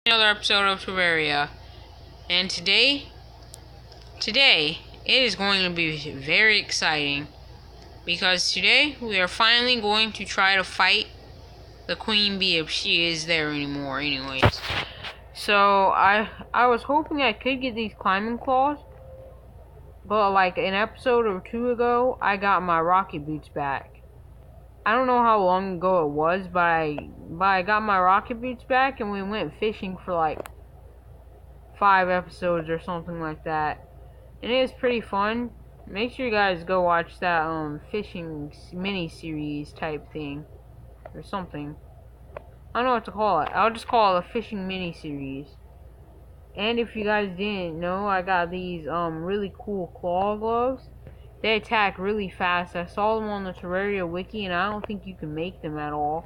Another episode of Terraria. And today it is going to be very exciting because today we are finally going to try to fight the queen bee if she is there anymore anyways. So I was hoping I could get these climbing claws, but like an episode or two ago I got my rocket boots back. I don't know how long ago it was, but I got my rocket boots back and we went fishing for like 5 episodes or something like that. And it was pretty fun. Make sure you guys go watch that fishing mini-series type thing. Or something. I don't know what to call it. I'll just call it a fishing mini-series. And if you guys didn't know, I got these really cool claw gloves. They attack really fast. I saw them on the Terraria wiki and I don't think you can make them at all.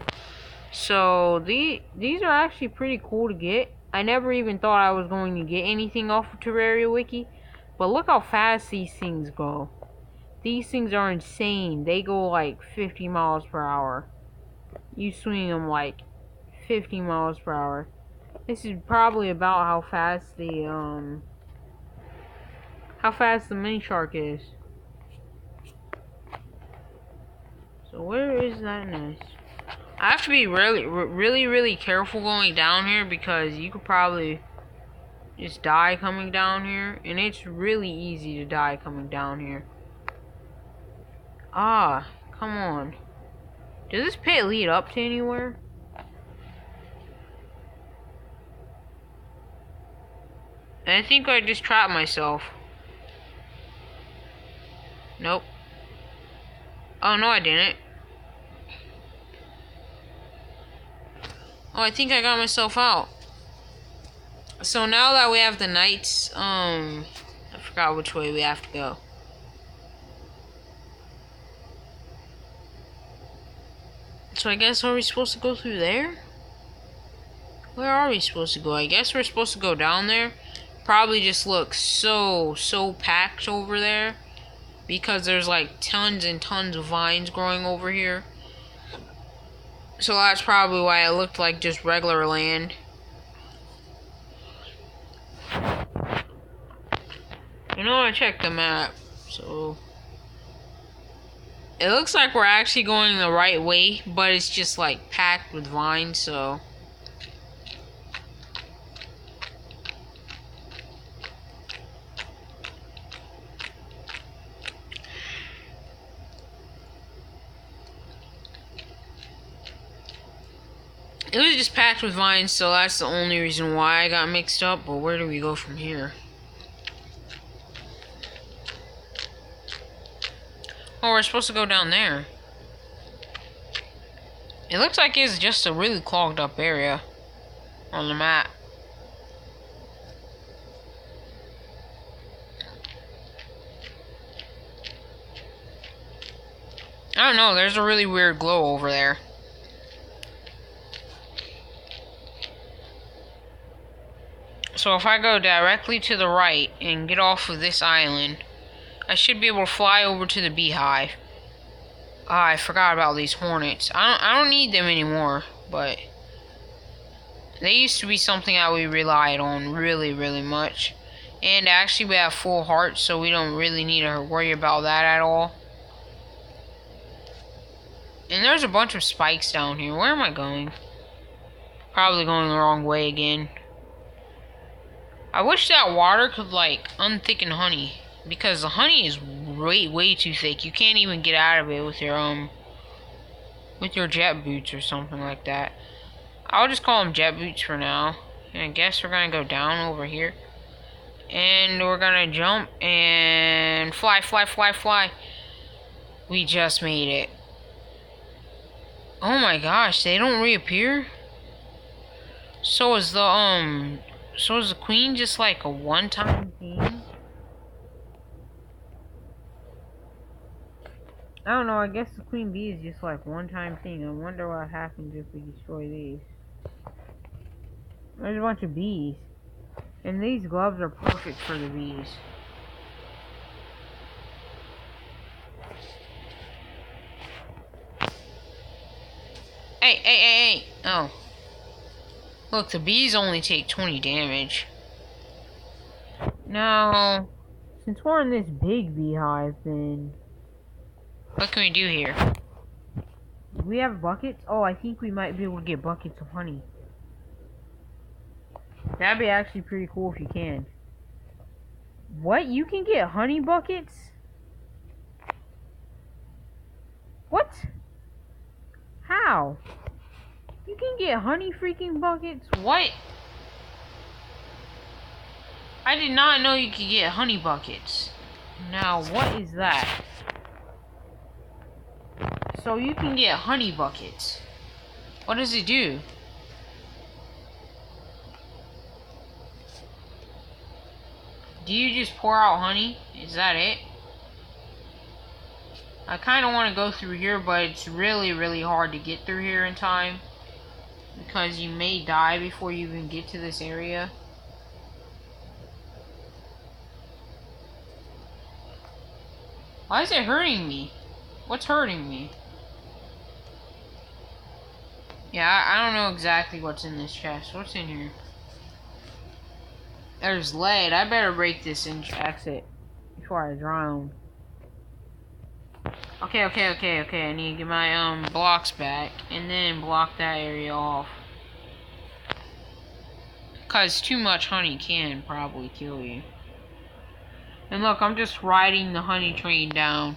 So these are actually pretty cool to get. I never even thought I was going to get anything off of Terraria wiki. But look how fast these things go. These things are insane. They go like 50 miles per hour. You swing them like 50 miles per hour. This is probably about how fast the mini shark is. So where is that nest? I have to be really careful going down here because you could probably just die coming down here, and it's really easy to die coming down here. Ah, come on. Does this pit lead up to anywhere? I think I just trapped myself. Nope. Oh, no, I didn't. Oh, I think I got myself out. So now that we have the knights, I forgot which way we have to go. So I guess, are we supposed to go through there? Where are we supposed to go? I guess we're supposed to go down there. Probably just looks so packed over there because there's like tons and tons of vines growing over here. So that's probably why it looked like just regular land. You know, I checked the map, so it looks like we're actually going the right way, but it's just like packed with vines, so it was just packed with vines, so that's the only reason why I got mixed up. But where do we go from here? Oh, we're supposed to go down there. It looks like it's just a really clogged up area on the map. I don't know, there's a really weird glow over there. So if I go directly to the right and get off of this island, I should be able to fly over to the beehive. Ah, I forgot about these hornets. I don't need them anymore, but they used to be something that we relied on really much. And actually we have full hearts, so we don't really need to worry about that at all. And there's a bunch of spikes down here. Where am I going? Probably going the wrong way again. I wish that water could like unthicken honey, because the honey is way too thick. You can't even get out of it with your jet boots or something like that. I'll just call them jet boots for now. And I guess we're gonna go down over here. And we're gonna jump and fly. We just made it. Oh my gosh, they don't reappear? So is the queen just like a one-time thing? I don't know, I guess the queen bee is just like one-time thing. I wonder what happens if we destroy these. There's a bunch of bees. And these gloves are perfect for the bees. Hey! Oh. Look, the bees only take 20 damage. Now, since we're in this big beehive, then what can we do here? Do we have buckets? Oh, I think we might be able to get buckets of honey. That'd be actually pretty cool if you can. What? You can get honey buckets? What? How? You can get honey freaking buckets? What? I did not know you could get honey buckets. Now, what is that? So you can get honey buckets. What does it do? Do you just pour out honey? Is that it? I kind of want to go through here, but it's really, really hard to get through here in time. Because you may die before you even get to this area. Why is it hurting me? What's hurting me? Yeah, I don't know exactly what's in this chest. What's in here? There's lead. I better break this and exit before I drown. Okay. I need to get my blocks back and then block that area off. Cause too much honey can probably kill you. And look, I'm just riding the honey train down.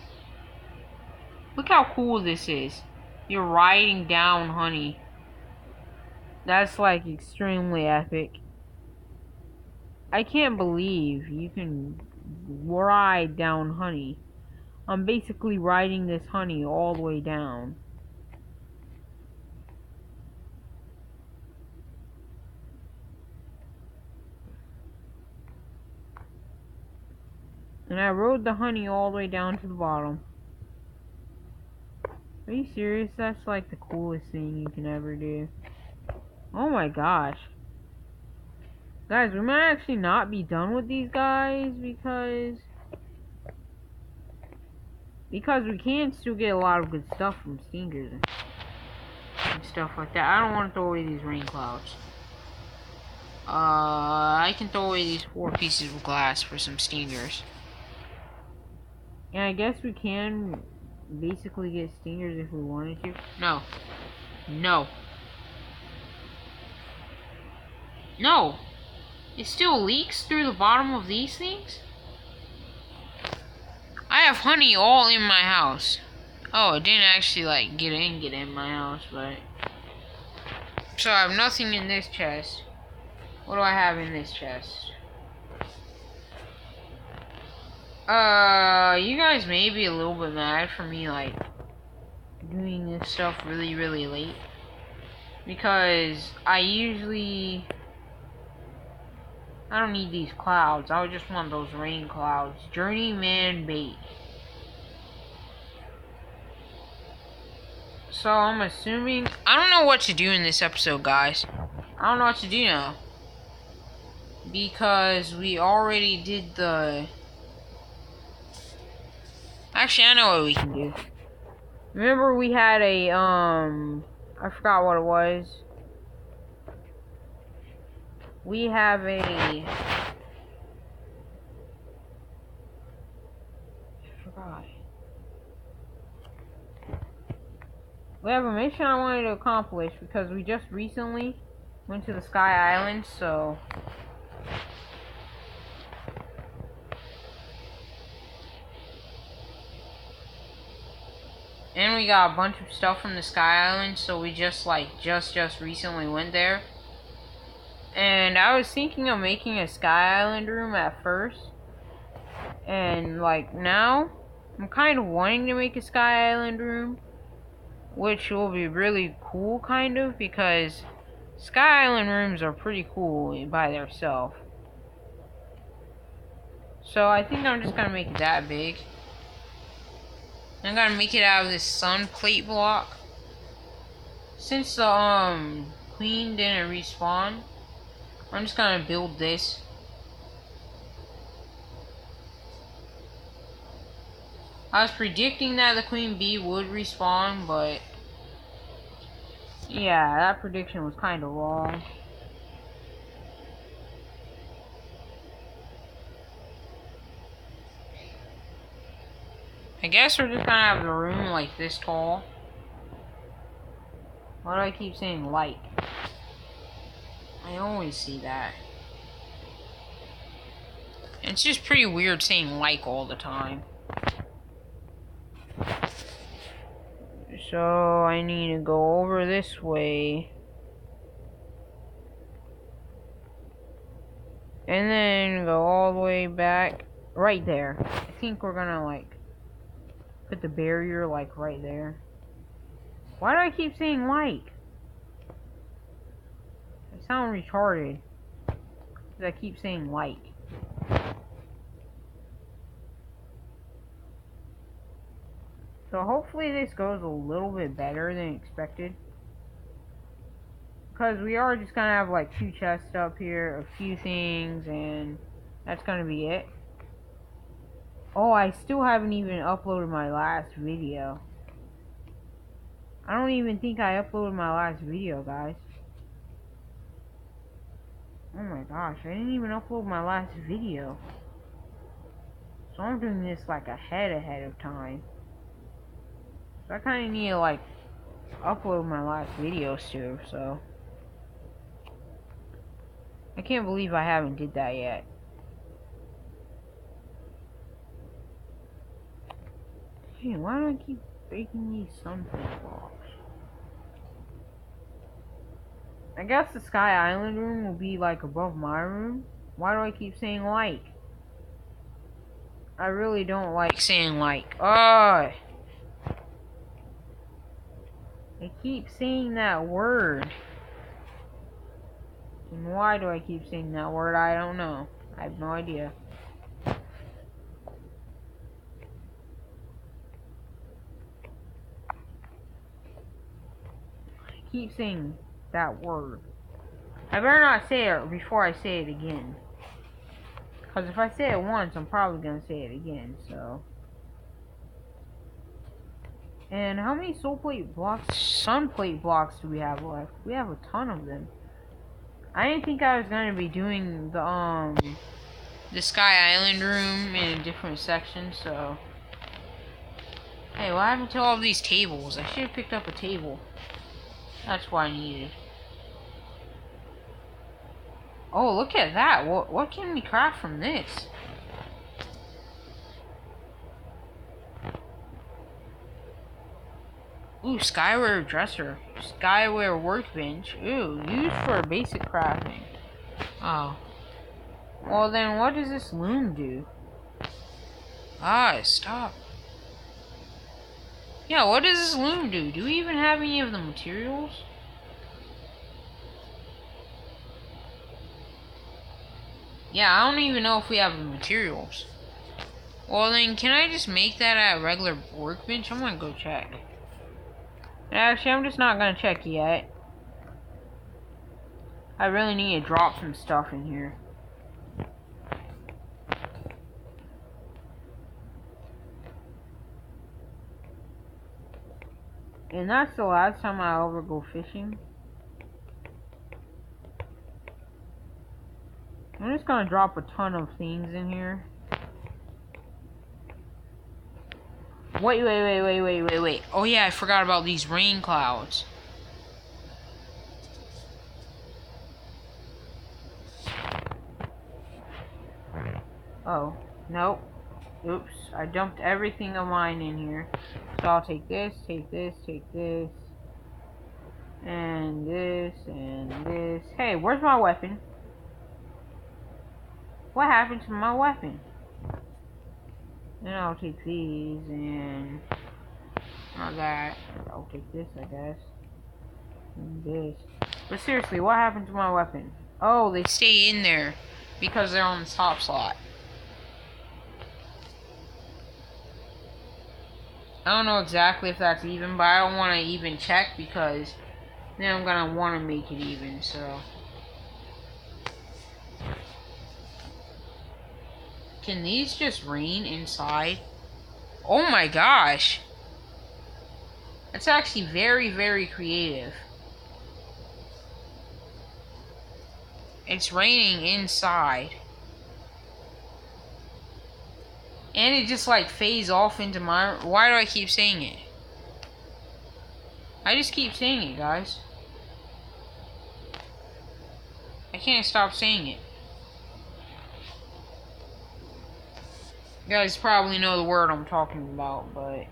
Look how cool this is. You're riding down honey. That's like extremely epic. I can't believe you can ride down honey. I'm basically riding this honey all the way down. And I rode the honey all the way down to the bottom. Are you serious? That's like the coolest thing you can ever do. Oh my gosh. Guys, we might actually not be done with these guys because we can still get a lot of good stuff from stingers and stuff like that. I don't want to throw away these rain clouds. I can throw away these 4 pieces of glass for some stingers. And I guess we can basically get stingers if we wanted to. No. No. No! It still leaks through the bottom of these things? I have honey all in my house. Oh, it didn't actually like get in my house, but so I have nothing in this chest. What do I have in this chest? You guys may be a little bit mad for me like doing this stuff really, really late. Because I don't need these clouds. I just want those rain clouds. Journeyman bait. So I'm assuming I don't know what to do in this episode, guys. I don't know what to do now. Because we already did the actually I know what we can do. Remember we had a I forgot what it was. We have a I forgot. We have a mission I wanted to accomplish because we just recently went to the Sky Island, so and we got a bunch of stuff from the Sky Island, so we just recently went there. And I was thinking of making a Sky Island room at first. And like now, I'm kind of wanting to make a Sky Island room, which will be really cool kind of, because Sky Island rooms are pretty cool by themselves. So I think I'm just gonna make it that big. I'm gonna make it out of this sun plate block. Since the queen didn't respawn, I'm just gonna build this. I was predicting that the queen bee would respawn, but yeah, that prediction was kind of wrong. I guess we're just gonna have the room like this tall. Why do I keep saying like? I always see that. And it's just pretty weird saying like all the time. So I need to go over this way. And then go all the way back right there. I think we're gonna like put the barrier like right there. Why do I keep saying like? I sound retarded. Because I keep saying like. So hopefully this goes a little bit better than expected. Because we are just gonna have like 2 chests up here, a few things, and that's gonna be it. Oh, I still haven't even uploaded my last video. I don't even think I uploaded my last video, guys. Oh my gosh, I didn't even upload my last video. So I'm doing this like ahead of time. So I kinda need to like upload my last videos too, so. I can't believe I haven't did that yet. Hey, why do I keep breaking these sunflower blocks? I guess the Sky Island room will be like above my room. Why do I keep saying like? I really don't like saying like. Oh! I keep saying that word. And why do I keep saying that word? I don't know. I have no idea. I keep saying that word. I better not say it before I say it again. Because if I say it once, I'm probably going to say it again, so. And how many soul plate blocks, sun plate blocks do we have left? We have a ton of them. I didn't think I was going to be doing the Sky Island room in a different section, so. Hey, what happened to all of these tables? I should have picked up a table. That's what I needed. Oh, look at that. What can we craft from this? Ooh, Skyware dresser. Skyware workbench. Ooh, used for basic crafting. Oh. Well then, what does this loom do? Ah, stop. Yeah, what does this loom do? Do we even have any of the materials? Yeah, I don't even know if we have the materials. Well then, can I just make that at a regular workbench? I'm gonna go check. Actually, I'm just not gonna check yet. I really need to drop some stuff in here. And that's the last time I'll ever go fishing. I'm just gonna drop a ton of things in here. Wait. Oh yeah, I forgot about these rain clouds. Oh, nope. Oops, I dumped everything of mine in here. So I'll take this, take this, take this. And this, and this. Hey, where's my weapon? What happened to my weapon? Then I'll take these, and not that. I'll take this, I guess. And this. But seriously, what happened to my weapon? Oh, they stay in there because they're on the top slot. I don't know exactly if that's even, but I don't want to even check because then I'm gonna want to make it even, so. Can these just rain inside? Oh my gosh! That's actually very, very creative. It's raining inside. And it just like fades off into my... Why do I keep saying it? I just keep saying it, guys. I can't stop saying it. You guys probably know the word I'm talking about, but...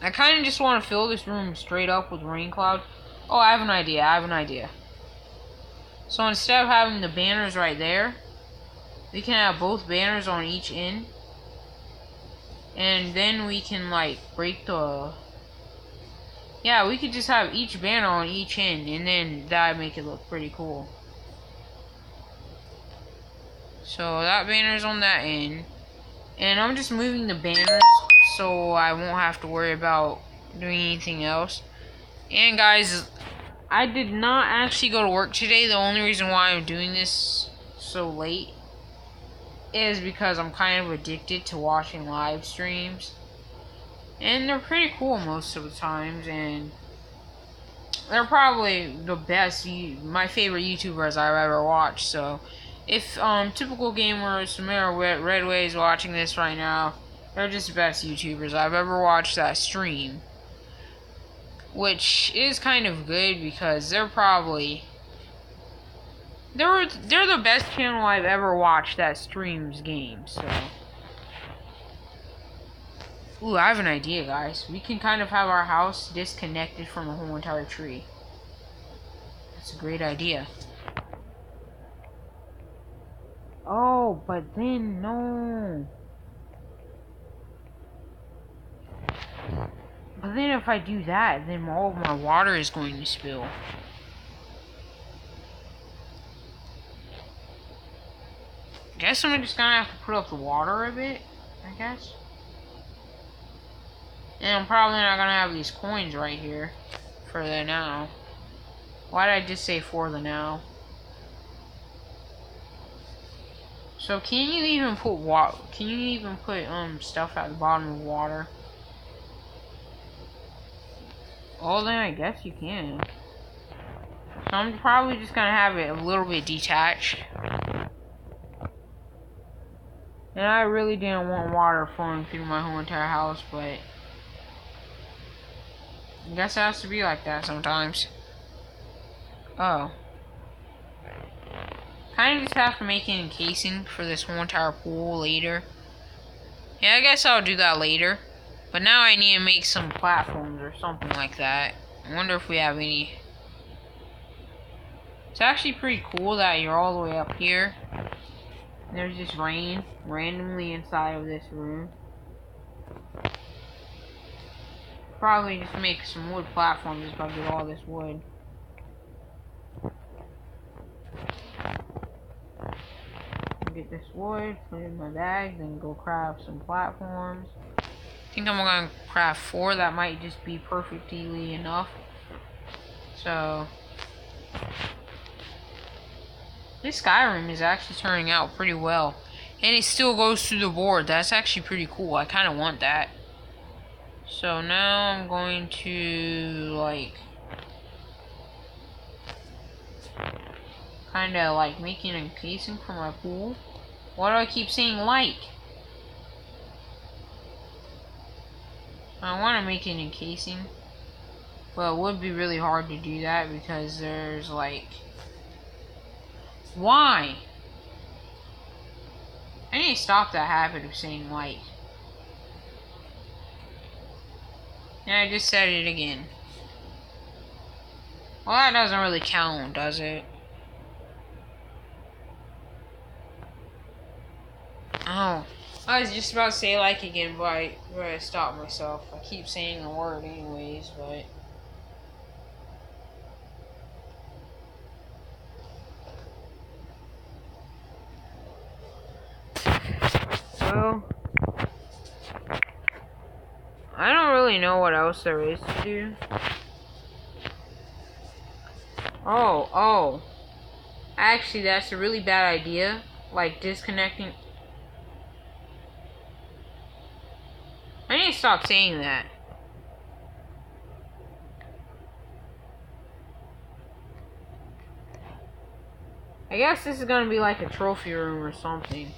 I kind of just want to fill this room straight up with rain cloud. Oh, I have an idea. So instead of having the banners right there, we can have both banners on each end. And then we can, like, break the... Yeah, we could just have each banner on each end, and then that would make it look pretty cool. So that banner's on that end. And I'm just moving the banners so I won't have to worry about doing anything else. And guys, I did not actually go to work today. The only reason why I'm doing this so late is because I'm kind of addicted to watching live streams. And they're pretty cool most of the times, and they're probably the best, my favorite YouTubers I've ever watched. So if typical gamers, Samara Redway is watching this right now, they're just the best YouTubers I've ever watched that stream. Which is kind of good because they're probably... They're the best channel I've ever watched that streams games, so... Ooh, I have an idea, guys. We can kind of have our house disconnected from the whole entire tree. That's a great idea. Oh, but then, no. But then if I do that, then all of my water is going to spill. Guess I'm just gonna have to put up the water a bit, I guess. And I'm probably not gonna have these coins right here for the now. Why did I just say for the now? So can you even put stuff at the bottom of water? Oh, then I guess you can. So I'm probably just gonna have it a little bit detached. And I really didn't want water flowing through my whole entire house, but I guess it has to be like that sometimes. Oh. Kind of just have to make an encasing for this whole entire pool later. Yeah, I guess I'll do that later. But now I need to make some platforms or something like that. I wonder if we have any. It's actually pretty cool that you're all the way up here. There's just rain randomly inside of this room. Probably just make some wood platforms if I get all this wood. Get this wood, put it in my bag, then go craft some platforms. I think I'm gonna craft 4. That might just be perfectly enough. So this Skyrim is actually turning out pretty well. And it still goes through the board. That's actually pretty cool. I kind of want that. So now I'm going to, like, kind of like making a casing for my pool. Why do I keep saying like? I want to make an encasing. Well, it would be really hard to do that because there's, like... Why? I need to stop that habit of saying like. And I just said it again. Well, that doesn't really count, does it? Oh. I was just about to say like again, but I stopped myself. I keep saying the word anyways, but... Well, I don't really know what else there is to do. Oh. Actually, that's a really bad idea. Like, disconnecting... I need to stop saying that. I guess this is gonna be like a trophy room or something.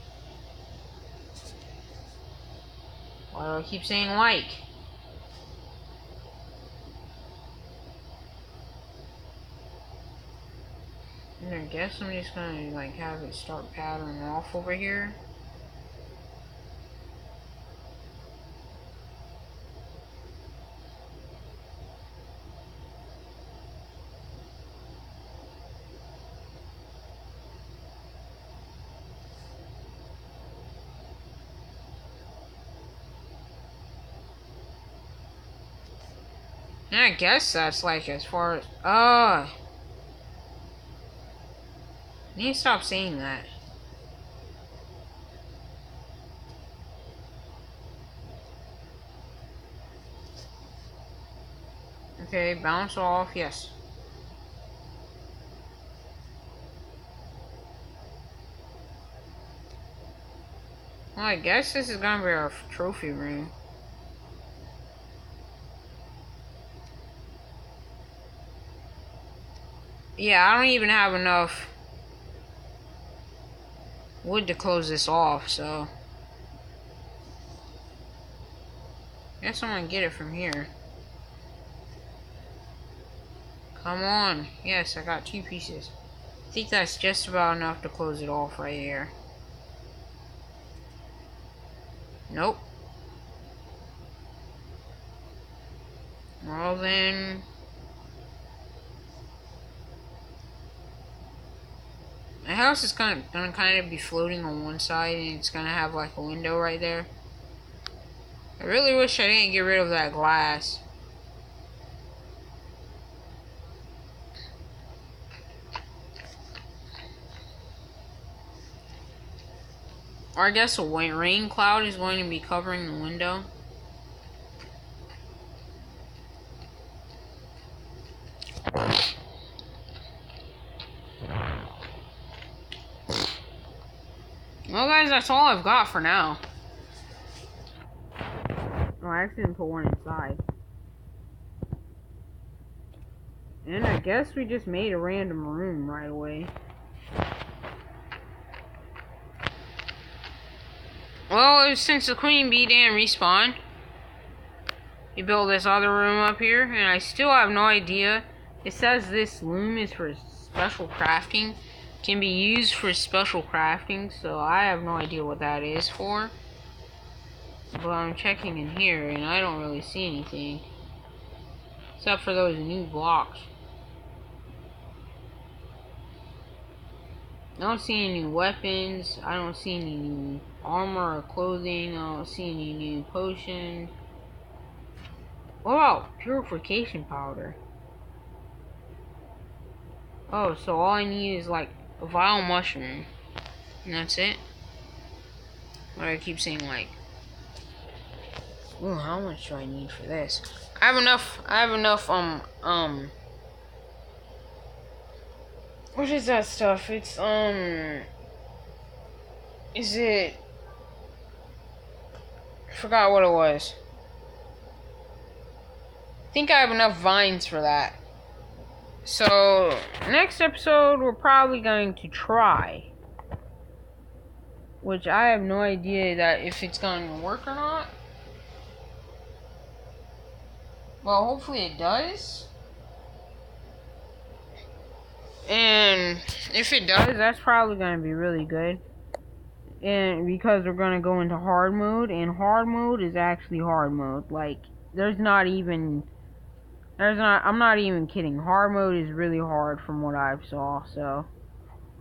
Why do I keep saying like? And I guess I'm just gonna like have it start patterning off over here. And I guess that's like as far as I need to stop saying that. Okay, bounce off, yes. Well, I guess this is gonna be our trophy room. Yeah, I don't even have enough wood to close this off, so guess I'm gonna get it from here. Come on. Yes, I got 2 pieces. I think that's just about enough to close it off right here. Nope. Well then, my house is gonna kind of be floating on one side, and it's gonna have like a window right there. I really wish I didn't get rid of that glass. Or I guess a rain cloud is going to be covering the window. Well guys, that's all I've got for now. Oh, I actually didn't put one inside. And I guess we just made a random room right away. Well, since the queen bee didn't respawn, you build this other room up here, and I still have no idea. It says this loom is for special crafting, can be used for special crafting, so I have no idea what that is for. But I'm checking in here, and I don't really see anything, except for those new blocks. I don't see any new weapons. I don't see any new armor or clothing. I don't see any new potions. What about purification powder? Oh, so all I need is like a vile mushroom, and that's it. What do I keep saying like? Ooh, how much do I need for this? I have enough. What is that stuff? It's is it? I forgot what it was. I think I have enough vines for that. So, next episode we're probably going to try, which I have no idea that if it's going to work or not. Well, hopefully it does. And if it does, that's probably going to be really good. And because we're going to go into hard mode, and hard mode is actually hard mode. Like, I'm not even kidding. Hard mode is really hard from what I've saw. So,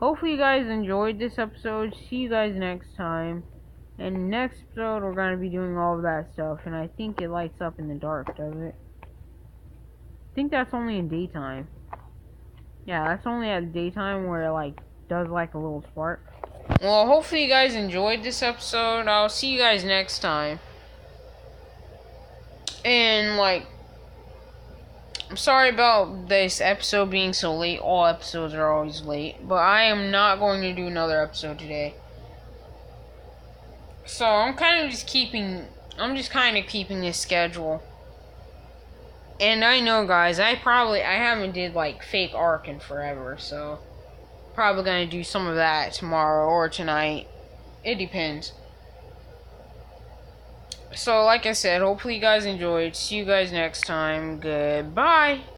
hopefully you guys enjoyed this episode. See you guys next time. And next episode, we're going to be doing all of that stuff. And I think it lights up in the dark, does it? I think that's only in daytime. Yeah, that's only at daytime where it, like, does, like, a little spark. Well, hopefully you guys enjoyed this episode. I'll see you guys next time. And, like, I'm sorry about this episode being so late. All episodes are always late. But I am not going to do another episode today. So, I'm just kind of keeping this schedule. And I know, guys, I haven't did, like, fake arc in forever, so Probably gonna do some of that tomorrow or tonight. It depends. So, like I said, hopefully you guys enjoyed. See you guys next time. Goodbye.